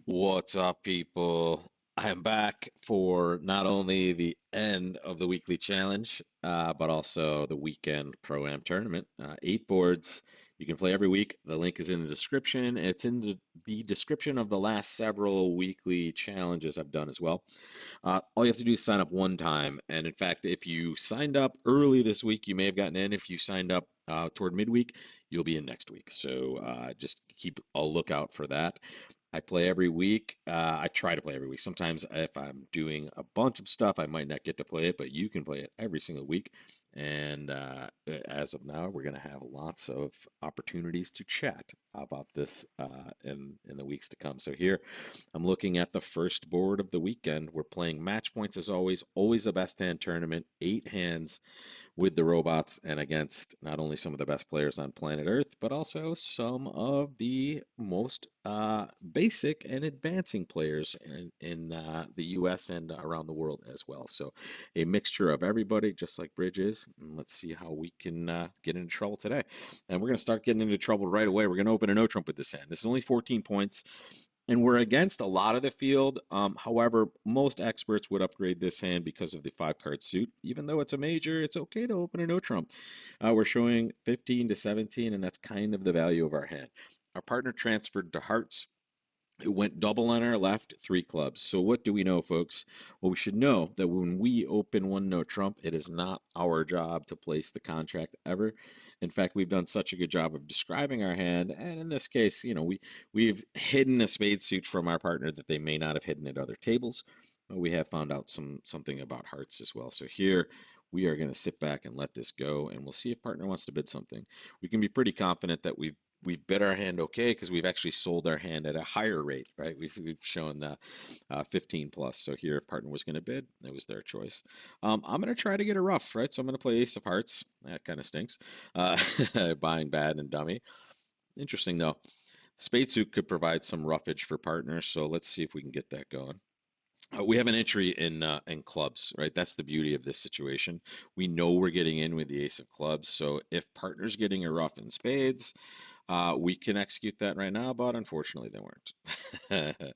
What's up, people? I am back for not only the end of the weekly challenge, but also the weekend Pro-Am tournament. 8 boards. You can play every week. The link is in the description. It's in the description of the last several weekly challenges I've done as well. All you have to do is sign up one time. And in fact, if you signed up early this week, you may have gotten in. If you signed up toward midweek, you'll be in next week. So just keep a lookout for that. I play every week. I try to play every week. Sometimes, if I'm doing a bunch of stuff, I might not get to play it, but you can play it every single week. And as of now, we're going to have lots of opportunities to chat about this in the weeks to come. So here, I'm looking at the first board of the weekend. We're playing match points as always a best hand tournament, 8 hands with the robots and against not only some of the best players on planet Earth, but also some of the most basic and advancing players in the US and around the world as well. So a mixture of everybody, just like Bridge is. And let's see how we can get into trouble today. And we're going to start getting into trouble right away. We're going to open a no trump with this hand. This is only 14 points. And we're against a lot of the field. However, most experts would upgrade this hand because of the 5 card suit. Even though it's a major, it's okay to open a no trump. We're showing 15 to 17, and that's kind of the value of our hand. Our partner transferred to hearts. It went double on our left, 3 clubs. So what do we know, folks? Well, we should know that when we open one no trump, it is not our job to place the contract ever. In fact, we've done such a good job of describing our hand, and in this case, we've hidden a spade suit from our partner that they may not have hidden at other tables. We have found out something about hearts as well. So here we are going to sit back and let this go, and we'll see if partner wants to bid something. We can be pretty confident that we've bid our hand okay because we've actually sold our hand at a higher rate, right? We've shown 15 plus. So here, if partner was going to bid, it was their choice. I'm going to try to get a rough, right? So I'm going to play ace of hearts. That kind of stinks. Uh, Buying bad and dummy. Interesting though. Spade suit could provide some roughage for partners. So let's see if we can get that going. We have an entry in clubs, right? That's the beauty of this situation. We know we're getting in with the ace of clubs. So if partner's getting a rough in spades, we can execute that right now, but unfortunately they weren't.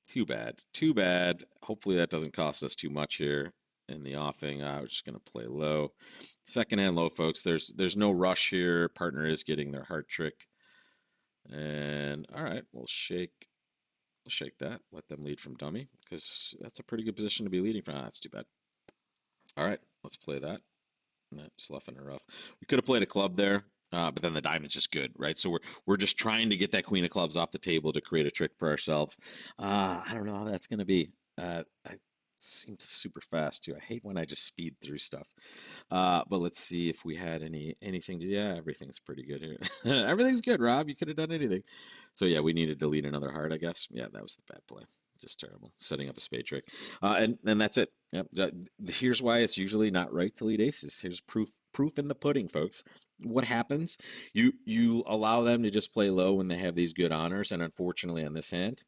Too bad. Too bad. Hopefully that doesn't cost us too much here in the offing. We're just gonna play low. Second hand low, folks. There's no rush here. Partner is getting their heart trick. And all right, we'll shake that. Let them lead from dummy because that's a pretty good position to be leading from. That's too bad. All right, let's play that. Slough and a rough. We could have played a club there, but then the diamond's just good, right? So we're just trying to get that queen of clubs off the table to create a trick for ourselves. I don't know how that's going to be. I seemed super fast too. I hate when I just speed through stuff. But let's see if we had anything to. Yeah, everything's pretty good here. Everything's good, Rob. You could have done anything. So yeah, we needed to lead another heart, I guess. Yeah, that was the bad play. Just terrible. Setting up a spade trick. And that's it. Yep. Here's why it's usually not right to lead aces. Here's proof in the pudding, folks. What happens? You allow them to just play low when they have these good honors, and unfortunately on this hand,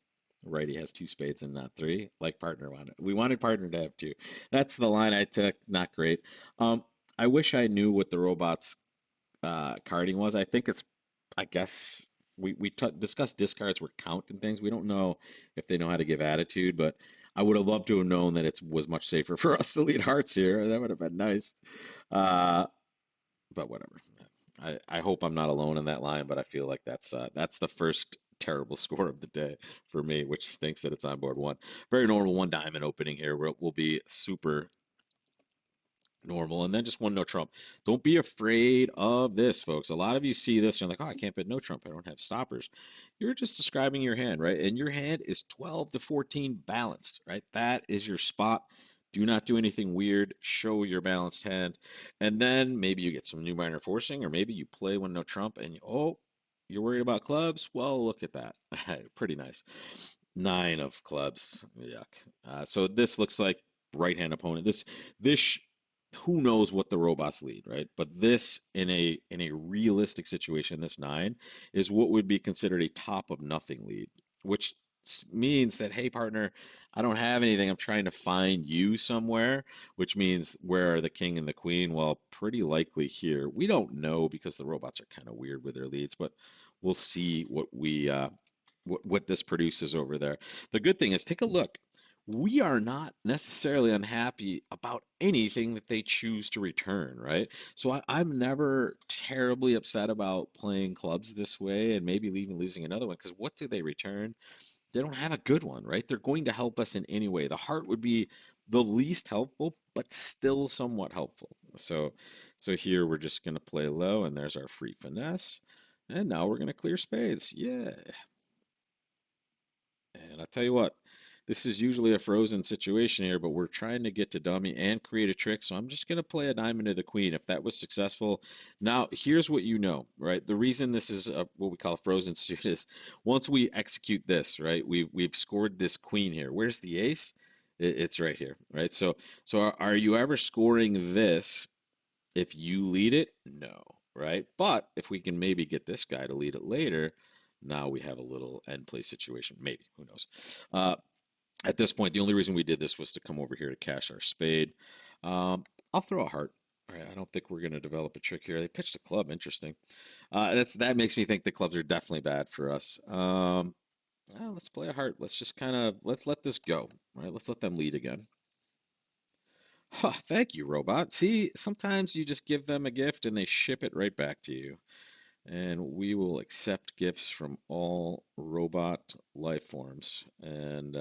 righty has 2 spades and not 3, like partner wanted. We wanted partner to have 2. That's the line I took. Not great. Um, I wish I knew what the robots carding was. I think it's, I guess we discussed discards were count and things. We don't know if they know how to give attitude, but I would have loved to have known that it was much safer for us to lead hearts here. That would have been nice. Uh, but whatever. I hope I'm not alone in that line, but I feel like that's the first terrible score of the day for me, which stinks that it's on board one. Very normal one diamond opening here. We'll be super normal, and then just one no trump. Don't be afraid of this, folks. A lot of you see this and you're like, oh, I can't bet no trump. I don't have stoppers. You're just describing your hand, right? And your hand is 12 to 14 balanced, right? That is your spot. Do not do anything weird. Show your balanced hand. And then maybe you get some new minor forcing, or maybe you play one no trump and you're worried about clubs? Well, look at that. Pretty nice. 9 of clubs. Yuck. So this looks like right hand opponent. This who knows what the robots lead, right? But this in a realistic situation, this 9 is what would be considered a top of nothing lead, which means that, hey partner, I don't have anything. I'm trying to find you somewhere, which means where are the king and the queen? Well, pretty likely here. We don't know because the robots are kind of weird with their leads, but we'll see what this produces over there. The good thing is, take a look. We are not necessarily unhappy about anything that they choose to return, right? So I'm never terribly upset about playing clubs this way and maybe even losing another one because what do they return? They don't have a good one, right? They're going to help us in any way. The heart would be the least helpful, but still somewhat helpful. So here we're just going to play low, and there's our free finesse. And now we're going to clear spades. Yeah. And I tell you what, this is usually a frozen situation here, but we're trying to get to dummy and create a trick. So I'm just going to play a diamond to the queen. If that was successful, now here's what you know, right? The reason this is what we call a frozen suit is once we execute this, right? We've scored this queen here. Where's the ace? It's right here, right? So are you ever scoring this if you lead it? No, right? But if we can maybe get this guy to lead it later, now we have a little end play situation. Maybe, who knows? At this point, the only reason we did this was to come over here to cash our spade. I'll throw a heart. All right, I don't think we're going to develop a trick here. They pitched a club. Interesting. That makes me think the clubs are definitely bad for us. Well, let's play a heart. Let's just kind of let's let this go. All right, let's let them lead again. Huh, thank you, robot. See, sometimes you just give them a gift and they ship it right back to you. And we will accept gifts from all robot life forms. And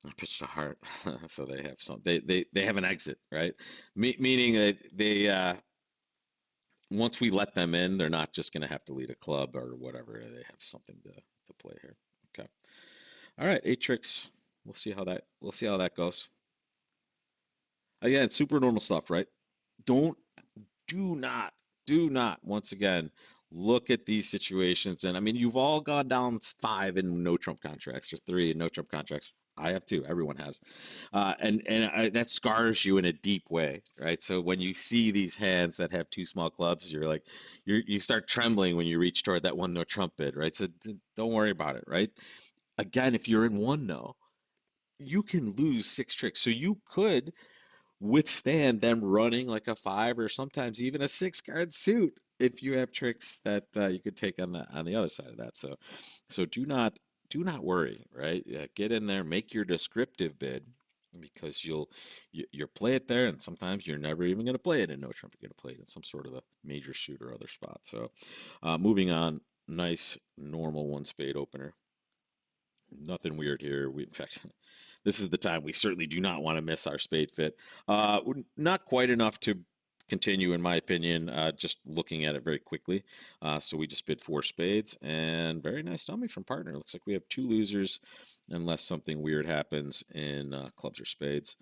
I pitched a heart, so they have some. They have an exit, right? Meaning that they once we let them in, they're not just going to have to lead a club or whatever. They have something to play here. Okay. All right, eight tricks. We'll see how that goes. Again, super normal stuff, right? Don't do not, do not, once again, look at these situations. And I mean, you've all gone down five in no trump contracts or three in no trump contracts. I have too. Everyone has, that scars you in a deep way, right? So when you see these hands that have two small clubs, you're like, you start trembling when you reach toward that one no trump bid, right? So don't worry about it, right? Again, if you're in one no, you can lose six tricks. So you could withstand them running like a five or sometimes even a six card suit if you have tricks that you could take on the other side of that. So do not worry, right? Yeah, get in there, make your descriptive bid because you'll play it there, and sometimes you're never even going to play it in no trump. You're going to play it in some sort of a major suit or other spot. So moving on, nice normal one spade opener. Nothing weird here. In fact, this is the time we certainly do not want to miss our spade fit. Not quite enough to continue, in my opinion. Just looking at it very quickly. So we just bid four spades, and very nice dummy from partner. Looks like we have two losers, unless something weird happens in clubs or spades.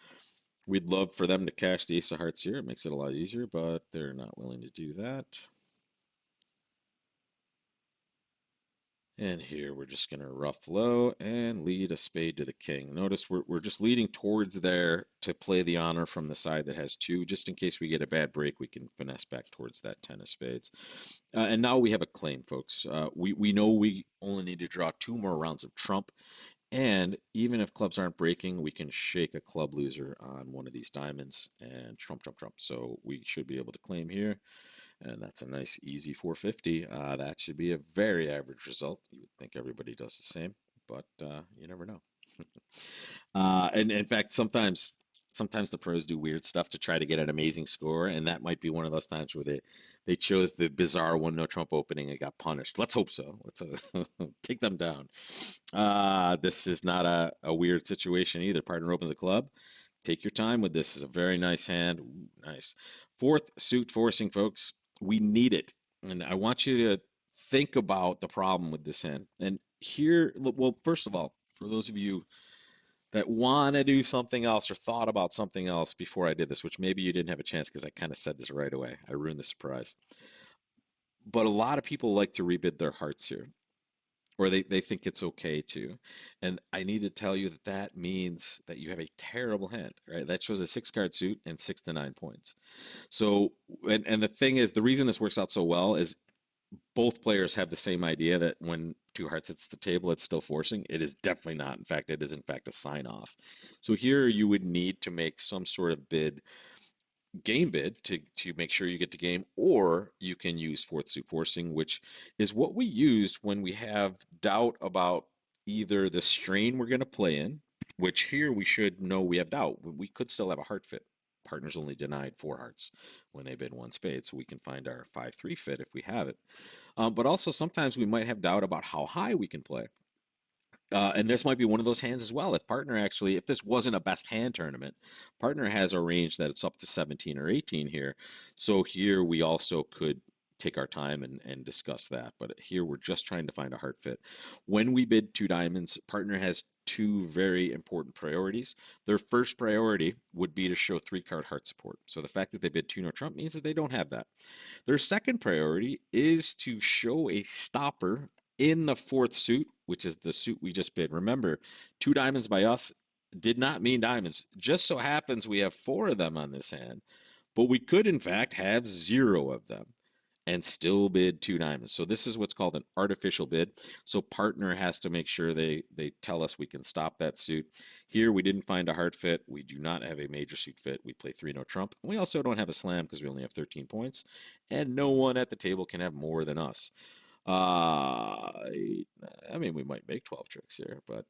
We'd love for them to cash the ace of hearts here. It makes it a lot easier, but they're not willing to do that. And here we're just going to rough low and lead a spade to the king. Notice we're just leading towards there to play the honor from the side that has two. Just in case we get a bad break, we can finesse back towards that ten of spades. And now we have a claim, folks. We know we only need to draw two more rounds of trump. And even if clubs aren't breaking, we can shake a club loser on one of these diamonds and trump, trump, trump. So we should be able to claim here. And that's a nice easy 450. That should be a very average result. You would think everybody does the same, but you never know. And in fact, sometimes the pros do weird stuff to try to get an amazing score, and that might be one of those times where they chose the bizarre one no trump opening and got punished. Let's hope so. Let's take them down. This is not a weird situation either. Partner opens a club. Take your time with this. Is a very nice hand. Ooh, nice. Fourth suit forcing, folks. We need it. And I want you to think about the problem with this hand. And here, well, first of all, for those of you that want to do something else or thought about something else before I did this, which maybe you didn't have a chance because I kind of said this right away. I ruined the surprise. But a lot of people like to rebid their hearts here, or they think it's okay to. And I need to tell you that that means that you have a terrible hand, right? That shows a six card suit and 6 to 9 points. So, and the thing is, the reason this works out so well is both players have the same idea that when two hearts hits the table, it's still forcing. It is definitely not. In fact, it is in fact a sign off. So here you would need to make some sort of bid game bid to make sure you get the game, or you can use fourth suit forcing, which is what we used when we have doubt about either the strain we're going to play in, which here we should know we have doubt. We could still have a heart fit. Partners only denied four hearts when they bid one spade, so we can find our 5-3 fit if we have it. But also sometimes we might have doubt about how high we can play. And this might be one of those hands as well. If partner actually, if this wasn't a best hand tournament, partner has a range that it's up to 17 or 18 here. So here we also could take our time and discuss that. But here we're just trying to find a heart fit. When we bid two diamonds, partner has two very important priorities. Their first priority would be to show three card heart support. So the fact that they bid two no trump means that they don't have that. Their second priority is to show a stopper in the fourth suit, which is the suit we just bid. Remember, two diamonds by us did not mean diamonds. Just so happens we have four of them on this hand, but we could in fact have zero of them and still bid two diamonds. So this is what's called an artificial bid. So partner has to make sure they tell us we can stop that suit. Here we didn't find a heart fit. We do not have a major suit fit. We play three no trump. We also don't have a slam because we only have 13 points, and no one at the table can have more than us. I mean, we might make 12 tricks here, but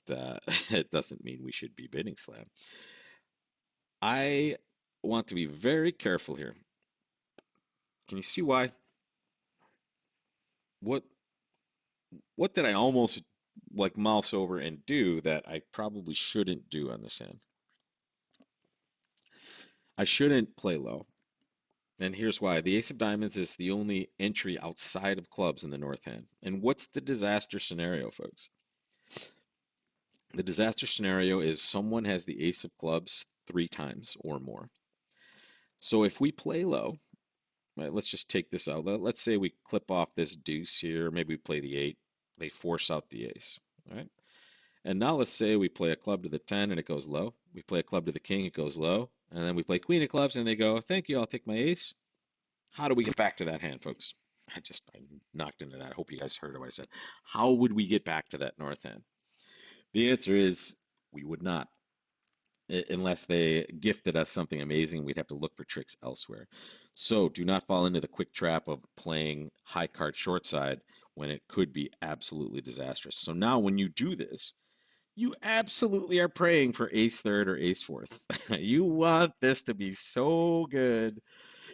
it doesn't mean we should be bidding slam. I want to be very careful here. Can you see why? What what did I almost like mouse over and do that I probably shouldn't do on this hand? I shouldn't play low. And here's why. The ace of diamonds is the only entry outside of clubs in the north hand. And what's the disaster scenario, folks? The disaster scenario is someone has the ace of clubs three times or more. So if we play low, right, let's just take this out. Let's say we clip off this deuce here, maybe we play the eight. They force out the ace. All right. And now let's say we play a club to the 10 and it goes low. We play a club to the king, it goes low. And then we play queen of clubs and they go, thank you, I'll take my ace. How do we get back to that hand, folks? I knocked into that. I hope you guys heard what I said. How would we get back to that north hand? The answer is we would not. Unless they gifted us something amazing, we'd have to look for tricks elsewhere. So do not fall into the quick trap of playing high card short side when it could be absolutely disastrous. So now when you do this, you absolutely are praying for ace third or ace fourth. You want this to be so good.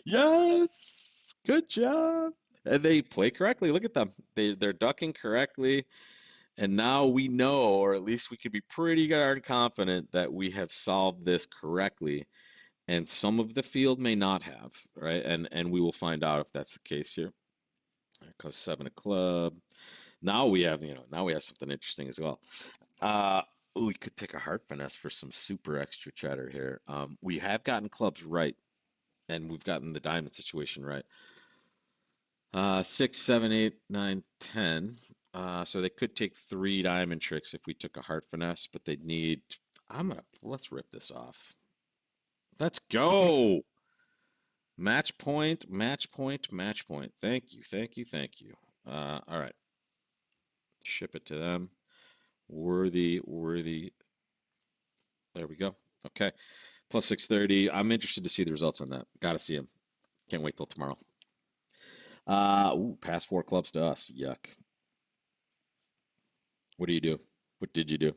Yes, good job. And they play correctly. Look at them. They're ducking correctly. And now we know, or at least we could be pretty darn confident that we have solved this correctly. And some of the field may not have, right? And we will find out if that's the case here. Because seven of club. Now we have, now we have something interesting as well. Uh, we could take a heart finesse for some super extra cheddar here. We have gotten clubs right, and we've gotten the diamond situation right. 6, 7, 8, 9, 10. So they could take three diamond tricks if we took a heart finesse, but they'd need. Let's rip this off. Let's go. Match point, match point, match point. Thank you, thank you, thank you. All right. Ship it to them. Worthy, worthy. There we go. Okay. Plus 630. I'm interested to see the results on that. Got to see them. Can't wait till tomorrow. Pass four clubs to us. Yuck. What do you do? What did you do?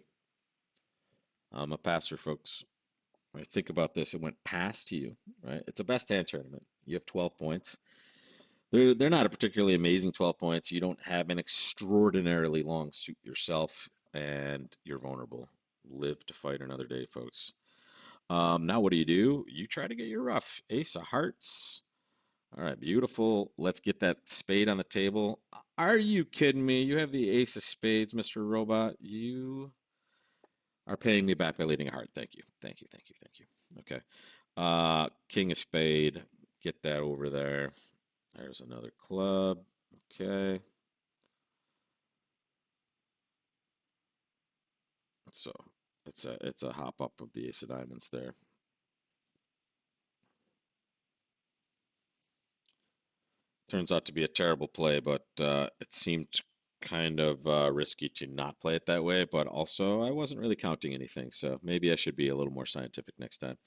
I'm a passer, folks. Right, think about this. It went past to you, right? It's a best hand tournament. You have 12 points. They're not a particularly amazing 12 points. You don't have an extraordinarily long suit yourself, and you're vulnerable. Live to fight another day, folks. Now what do? You try to get your rough. Ace of hearts. All right, beautiful. Let's get that spade on the table. Are you kidding me? You have the ace of spades, Mr. Robot. You are paying me back by leading a heart. Thank you. Thank you. Thank you. Thank you. Okay. King of spade. Get that over there. There's another club. Okay. So it's a hop up of the ace of diamonds there. Turns out to be a terrible play, but it seemed kind of risky to not play it that way, but also I wasn't really counting anything, so maybe I should be a little more scientific next time.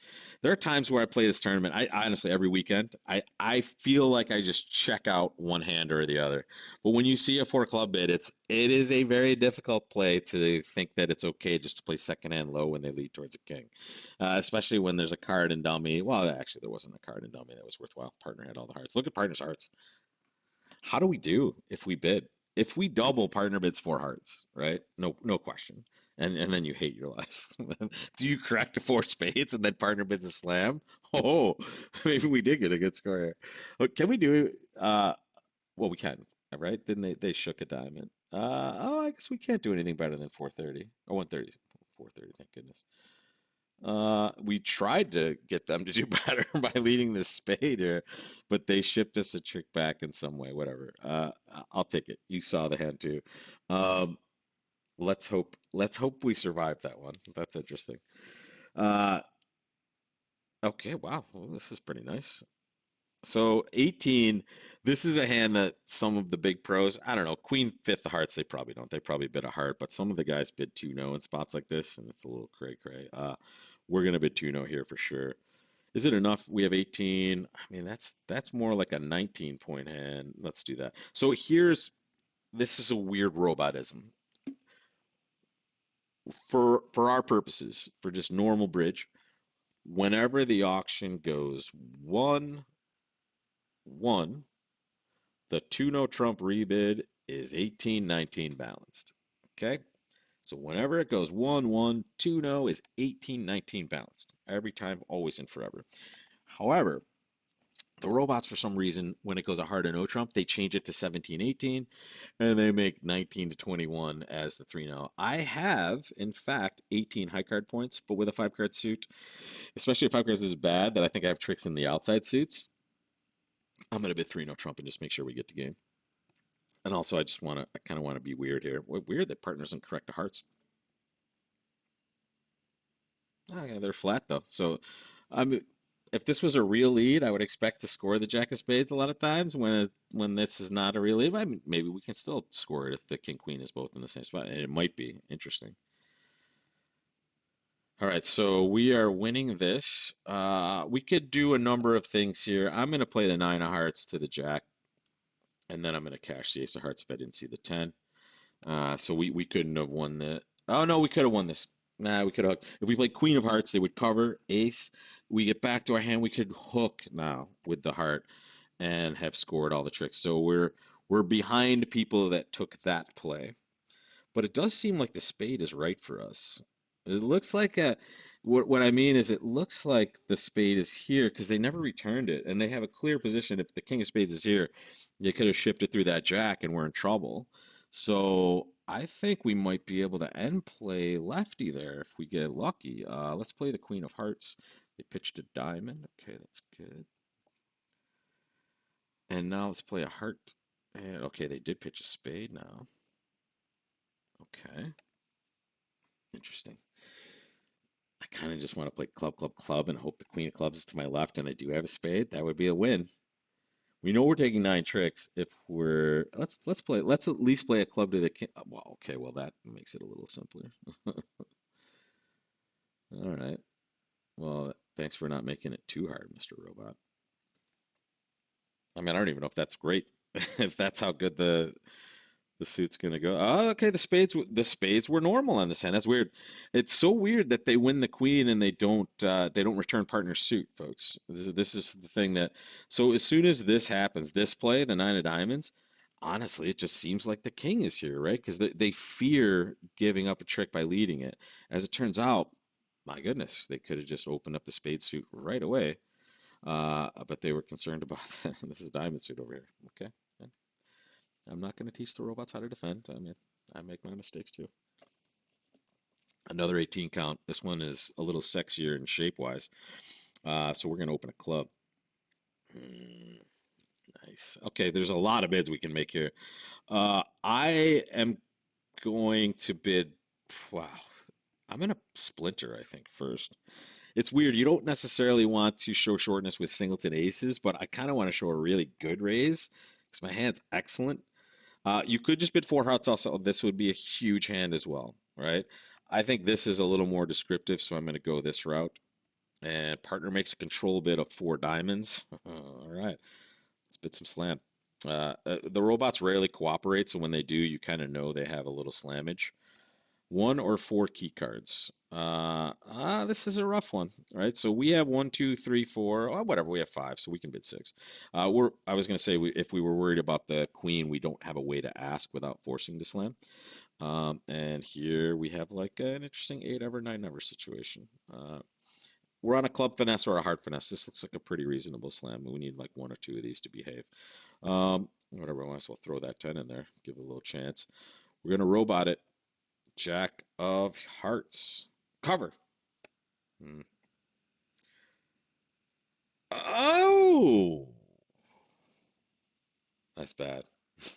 There are times where I play this tournament. I honestly every weekend I feel like I just check out one hand or the other. But when you see a four club bid, it is a very difficult play to think that it's okay just to play second hand low when they lead towards a king, especially when there's a card in dummy. Well, actually there wasn't a card in dummy that was worthwhile. Partner had all the hearts. Look at partner's hearts. How do we do if we bid? If we double, partner bids four hearts, right? No, no question. And then you hate your life. Do you correct to four spades and then partner bids a slam? Oh, maybe we did get a good score here. Can we do well, we can, right? Then they shook a diamond. Oh, I guess we can't do anything better than 430 or 130. 430, thank goodness. We tried to get them to do better by leading this spade here, but they shipped us a trick back in some way, whatever. I'll take it. You saw the hand too. Um, let's hope we survive that one. That's interesting. Uh, okay, wow. Well, this is pretty nice. So 18, this is a hand that some of the big pros, I don't know, Queen fifth of hearts, they probably don't. They probably bid a heart, but some of the guys bid 2-no in spots like this, and it's a little cray cray. We're gonna bid 2-no here for sure. Is it enough? We have 18. I mean, that's more like a 19 point hand. Let's do that. So here's this is a weird robotism. For our purposes, for just normal bridge, whenever the auction goes 1-1, the 2-no Trump rebid is 18-19 balanced. Okay? So whenever it goes 1-1, 2-no is 18-19 balanced. Every time, always and forever. However, the robots, for some reason, when it goes a hard and no Trump, they change it to 17-18 and they make 19 to 21 as the 3-0. I have, in fact, 18 high card points, but with a five card suit, especially if five cards is bad, that I think I have tricks in the outside suits, I'm going to bid 3-0 Trump and just make sure we get the game. And also, I kind of want to be weird here. Weird that partners don't correct the hearts. Oh, yeah, they're flat though. So, if this was a real lead, I would expect to score the Jack of Spades a lot of times. When this is not a real lead, I mean, maybe we can still score it if the King Queen is both in the same spot. And it might be interesting. All right, so we are winning this. We could do a number of things here. I'm going to play the nine of hearts to the Jack, and then I'm going to cash the ace of hearts if I didn't see the 10. So we couldn't have won the. Oh no, we could have won this. Nah, we could have. If we played Queen of Hearts, they would cover ace. We get back to our hand, we could hook now with the heart and have scored all the tricks. So we're behind people that took that play. But it does seem like the spade is right for us. It looks like what I mean is it looks like the spade is here because they never returned it and they have a clear position. If the king of spades is here, they could have shipped it through that jack and we're in trouble. So I think we might be able to end play lefty there if we get lucky. Let's play the queen of hearts. They pitched a diamond. Okay, that's good. And now let's play a heart. And okay, they did pitch a spade now. Okay, interesting. I kind of just want to play club, club, club and hope the queen of clubs is to my left and I do have a spade. That would be a win. We know we're taking nine tricks. If we're let's at least play a club to the king. Well, okay, well that makes it a little simpler. All right. Well, thanks for not making it too hard, Mr. Robot. I mean, I don't even know if that's great. If that's how good the suit's gonna go. Oh, okay. The spades were normal on this hand. That's weird. It's so weird that they win the queen and they don't return partner suit, folks. This is the thing that. So as soon as this happens, this play, the nine of diamonds, honestly, it just seems like the king is here, right? Because they fear giving up a trick by leading it. As it turns out, my goodness, they could have just opened up the spade suit right away. But they were concerned about this is diamond suit over here. Okay. I'm not going to teach the robots how to defend. I mean, I make my mistakes too. Another 18 count. This one is a little sexier in shape wise. So we're going to open a club. Mm, nice. Okay, there's a lot of bids we can make here. I am going to bid. Wow. I'm going to splinter, I think, first. It's weird. You don't necessarily want to show shortness with singleton aces, but I kind of want to show a really good raise because my hand's excellent. You could just bid four hearts also. This would be a huge hand as well, right? I think this is a little more descriptive, so I'm going to go this route. And partner makes a control bid of four diamonds. All right, let's bid some slam. The robots rarely cooperate, so when they do, you kind of know they have a little slammage. One or four key cards. This is a rough one, right? So we have one, two, three, four, oh, whatever. We have five, so we can bid six. I was going to say, if we were worried about the queen, we don't have a way to ask without forcing the slam. And here we have like an interesting eight ever, nine ever situation. We're on a club finesse or a heart finesse. This looks like a pretty reasonable slam. We need like one or two of these to behave. Whatever, I might as well throw that 10 in there, give it a little chance. We're going to robot it. Jack of hearts. Cover. Hmm. Oh, that's bad.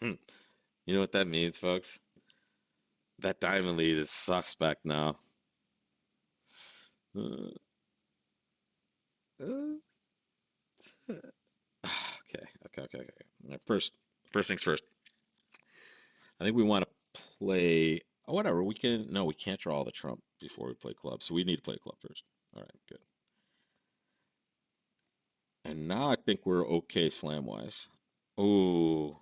You know what that means, folks? That diamond lead is suspect now. Uh, uh, okay. First things first. I think we want to play. Oh, whatever. We can. No, we can't draw the trump before we play club. So we need to play club first. All right, good. And now I think we're okay slam wise. Oh,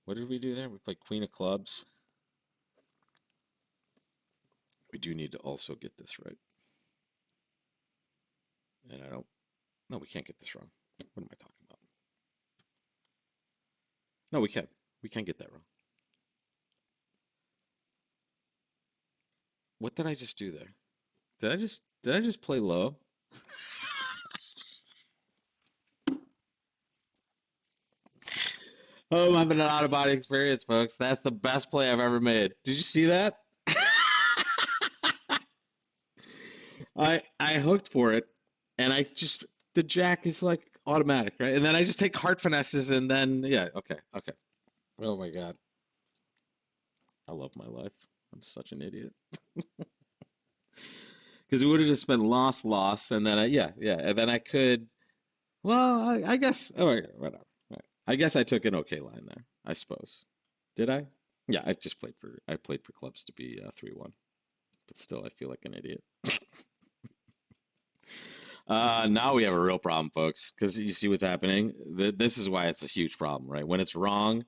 what did we do there? We played queen of clubs. We do need to also get this right. And I don't. No, we can't get this wrong. What am I talking about? No, we can. We can get that wrong. What did I just do there? Did I just play low? Oh, I'm having an out of body experience, folks. That's the best play I've ever made. Did you see that? I hooked for it, and I just the jack is like automatic, right? And then I just take heart finesses, and then yeah, okay. Oh my God, I love my life. I'm such an idiot. Because it would have just been loss, and then yeah, and then I could. Well, I guess. Oh, right, whatever. Right. I guess I took an okay line there. I suppose. Did I? Yeah, I played for clubs to be 3-1, but still, I feel like an idiot. Now we have a real problem, folks, because you see what's happening. This is why it's a huge problem, right? When it's wrong,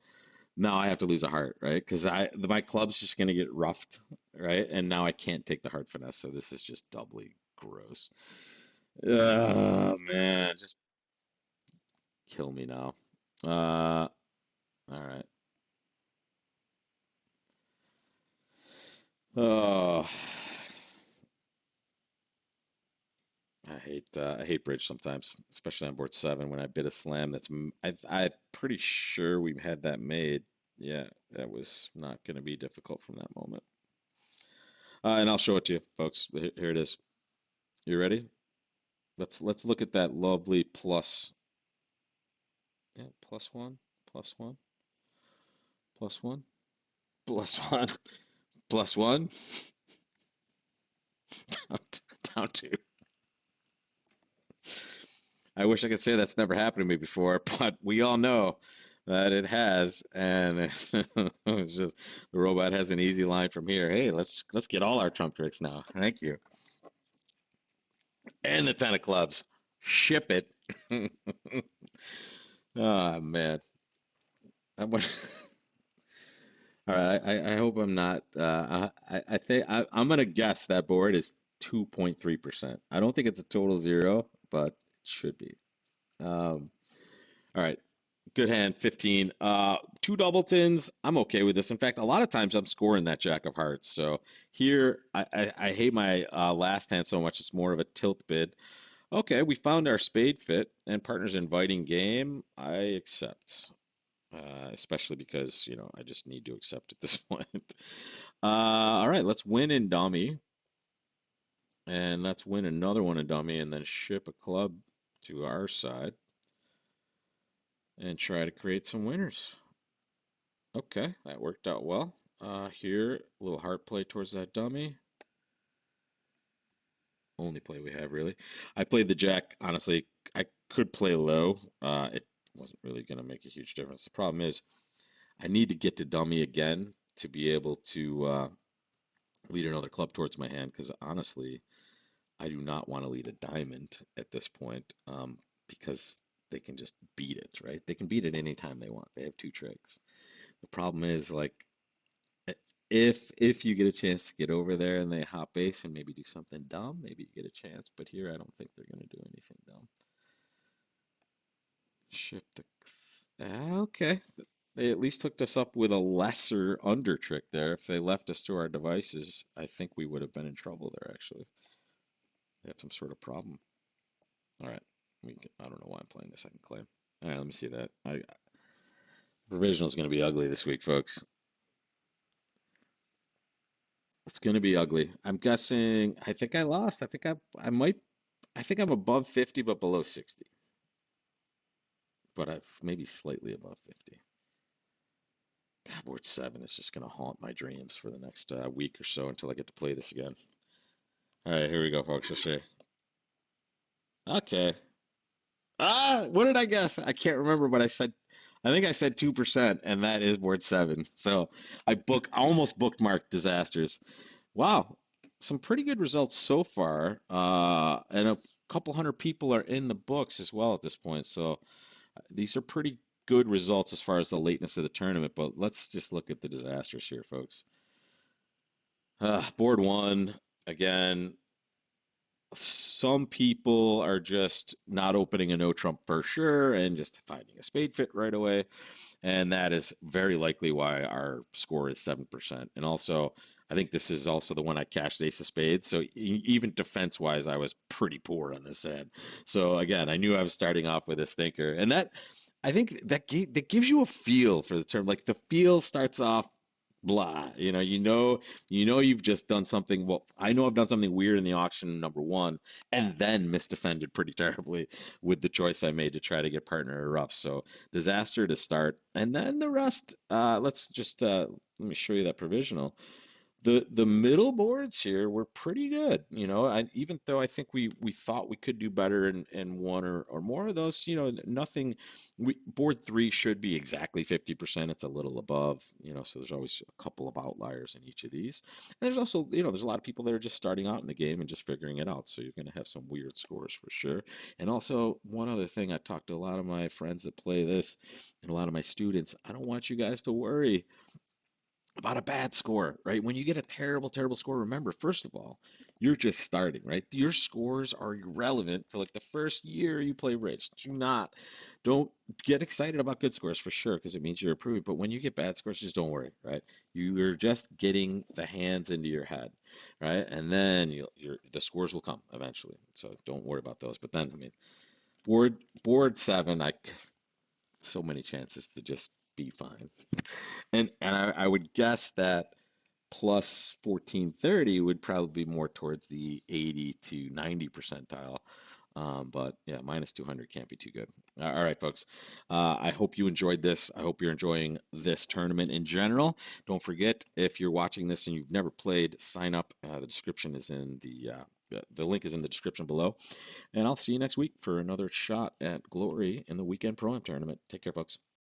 now I have to lose a heart, right? Because my club's just gonna get roughed, right? And now I can't take the heart finesse, so this is just doubly gross. Oh man, just kill me now. All right. Oh, I hate bridge sometimes, especially on board seven when I bid a slam. I'm pretty sure we had that made. Yeah, that was not going to be difficult from that moment. And I'll show it to you, folks. Here it is. You ready? Let's look at that lovely plus. Yeah, plus one, plus one, plus one, plus one, plus one, down, down two. I wish I could say that's never happened to me before, but we all know that it has, and it's just the robot has an easy line from here. Hey, let's get all our trump tricks now. Thank you. And the 10 of clubs. Ship it. Oh man. All right, I hope I'm not. I think I'm gonna guess that board is 2.3%. I don't think it's a total zero, but it should be. Um, all right, good hand, 15. Two doubletons. I'm okay with this. In fact, a lot of times I'm scoring that jack of hearts. So here, I hate my last hand so much. It's more of a tilt bid. Okay, we found our spade fit and partners inviting game. I accept, especially because I just need to accept at this point. All right, let's win in dummy, and let's win another one in dummy, and then ship a club to our side and try to create some winners. Okay, that worked out well. Here, a little heart play towards that dummy. Only play we have, really. I played the jack. Honestly, I could play low. It wasn't really going to make a huge difference. The problem is, I need to get to dummy again to be able to lead another club towards my hand because honestly, I do not want to lead a diamond at this point because they can just beat it, right? They can beat it anytime they want. They have two tricks. The problem is like i- if you get a chance to get over there and they hop base and maybe do something dumb, maybe you get a chance. But here, I don't think they're going to do anything dumb. Shift the. Okay. They at least hooked us up with a lesser under trick there. If they left us to our devices, I think we would have been in trouble there, actually. They have some sort of problem. All right. I don't know why I'm playing the second claim. All right, let me see that. Provisional is going to be ugly this week, folks. It's going to be ugly. I'm guessing. I think I lost. I might. I think I'm above 50, but below 60. But I've maybe slightly above 50. God, board seven is just going to haunt my dreams for the next week or so until I get to play this again. All right, here we go, folks. Let's see. Okay. What did I guess? I can't remember, but I think I said 2%, and that is board seven. So I almost bookmarked disasters. Wow, some pretty good results so far. And a couple hundred people are in the books as well at this point. So these are pretty good results as far as the lateness of the tournament. But let's just look at the disasters here, folks. Board one, again, some people are just not opening a no trump for sure and just finding a spade fit right away. And that is very likely why our score is 7%. And also, I think this is also the one I cashed ace of spades. So even defense wise, I was pretty poor on this hand. So again, I knew I was starting off with a stinker. And I think that gives you a feel for the term. Like the feel starts off blah. You know you've just done something. Well, I know I've done something weird in the auction number one, and then misdefended pretty terribly with the choice I made to try to get partner at rough. So disaster to start, and then the rest. Let me show you that provisional. The middle boards here were pretty good. Even though I think we thought we could do better in one or more of those, nothing. Board three should be exactly 50%. It's a little above, so there's always a couple of outliers in each of these. And there's also, there's a lot of people that are just starting out in the game and just figuring it out. So you're going to have some weird scores for sure. And also, one other thing, I talked to a lot of my friends that play this and a lot of my students. I don't want you guys to worry about a bad score, right? When you get a terrible, terrible score, remember, first of all, you're just starting, right? Your scores are irrelevant for like the first year you play bridge. Don't get excited about good scores for sure, because it means you're improving. But when you get bad scores, just don't worry, right? You're just getting the hands into your head, right? And then the scores will come eventually. So don't worry about those. But then, I mean, board seven, so many chances to just be fine. And I would guess that plus 1430 would probably be more towards the 80 to 90 percentile. But yeah, minus 200 can't be too good. All right, folks. I hope you enjoyed this. I hope you're enjoying this tournament in general. Don't forget, if you're watching this and you've never played, sign up. The description is in the link is in the description below. And I'll see you next week for another shot at glory in the weekend pro am tournament. Take care, folks.